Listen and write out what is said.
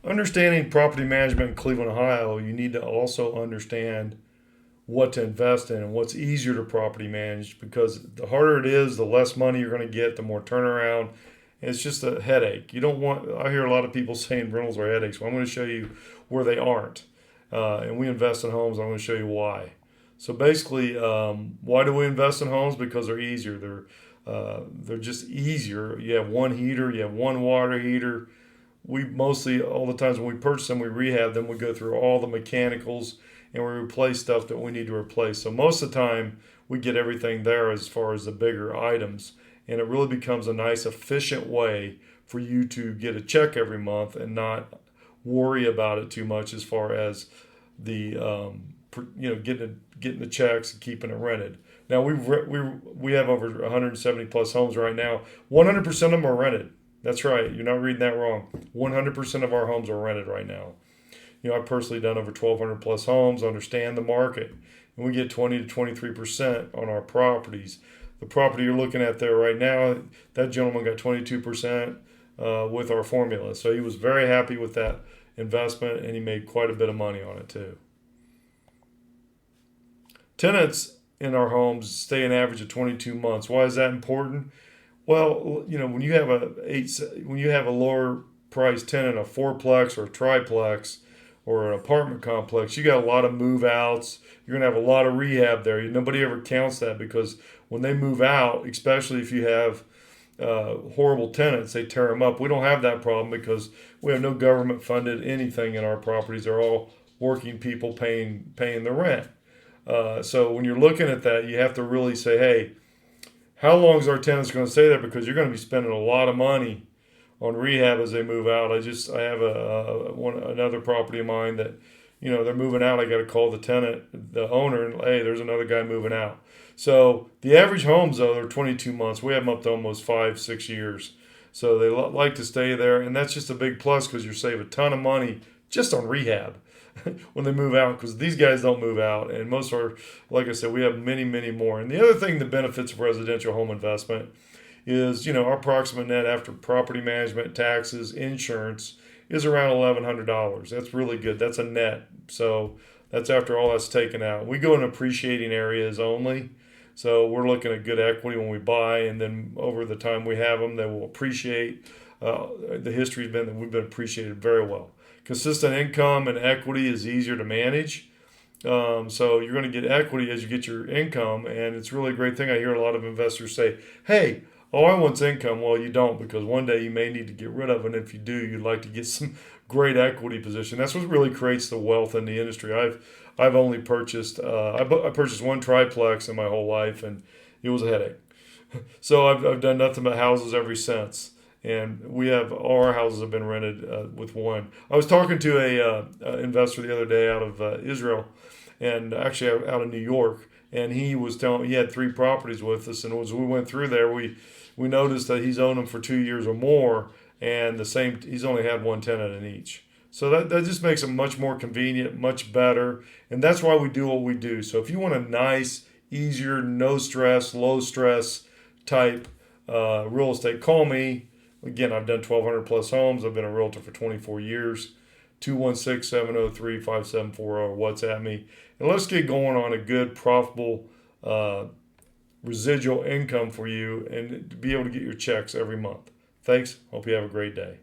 Understanding property management in Cleveland, Ohio, you need to also understand what to invest in and what's easier to property manage, because the harder it is, the less money you're going to get, the more turnaround. It's just a headache. You don't want, I hear a lot of people saying rentals are headaches. Well, I'm going to show you where they aren't. And we invest in homes. I'm going to show you why. So basically, why do we invest in homes? Because they're easier. They're just easier. You have one heater, you have one water heater. We mostly, all the times when we purchase them, we rehab them. We go through all the mechanicals and we replace stuff that we need to replace. So most of the time, we get everything there as far as the bigger items. And it really becomes a nice, efficient way for you to get a check every month and not worry about it too much as far as the getting the checks and keeping it rented. Now we have over 170 plus homes right now. 100% of them are rented. That's right. You're not reading that wrong. 100% of our homes are rented right now. I've personally done over 1,200 plus homes, understand the market, and we get 20 to 23% on our properties. The property you're looking at there right now, that gentleman got 22% with our formula. So he was very happy with that investment, and he made quite a bit of money on it too. Tenants in our homes stay an average of 22 months. Why is that important? Well, when you have a lower price tenant, a fourplex or a triplex or an apartment complex, you got a lot of move outs. You're gonna have a lot of rehab there. Nobody ever counts that, because when they move out, especially if you have horrible tenants, they tear them up. We don't have that problem because we have no government funded anything in our properties. They're all working people paying the rent. So when you're looking at that, you have to really say, hey, how long is our tenants going to stay there? Because you're going to be spending a lot of money on rehab as they move out. I have another property of mine that, they're moving out. I got to call the tenant, the owner, and hey, there's another guy moving out. So the average homes, though, they're 22 months. We have them up to almost 5-6 years. So they like to stay there, and that's just a big plus because you save a ton of money just on rehab when they move out, because these guys don't move out, and most are, like I said, we have many, many more. And the other thing, the benefits of residential home investment is, our approximate net after property management, taxes, insurance is around $1,100. That's really good. That's a net. So that's after all that's taken out. We go in appreciating areas only. So we're looking at good equity when we buy, and then over the time we have them, they will appreciate. The history's been that we've been appreciated very well. Consistent income and equity is easier to manage. So you're going to get equity as you get your income, and it's really a great thing. I hear a lot of investors say, hey, I want income. Well, you don't, because one day you may need to get rid of it, and if you do, you'd like to get some great equity position. That's what really creates the wealth in the industry. I've only purchased I purchased one triplex in my whole life, and it was a headache. So I've done nothing but houses ever since. And all our houses have been rented with one. I was talking to a investor the other day out of Israel, and actually out of New York, and he was telling me he had 3 properties with us, and as we went through there, we noticed that he's owned them for 2 years or more, and he's only had one tenant in each. So that just makes it much more convenient, much better, and that's why we do what we do. So if you want a nice, easier, no stress, low stress type real estate, call me. Again, I've done 1,200 plus homes. I've been a realtor for 24 years. 216-703-5740. WhatsApp me. And let's get going on a good, profitable residual income for you and to be able to get your checks every month. Thanks. Hope you have a great day.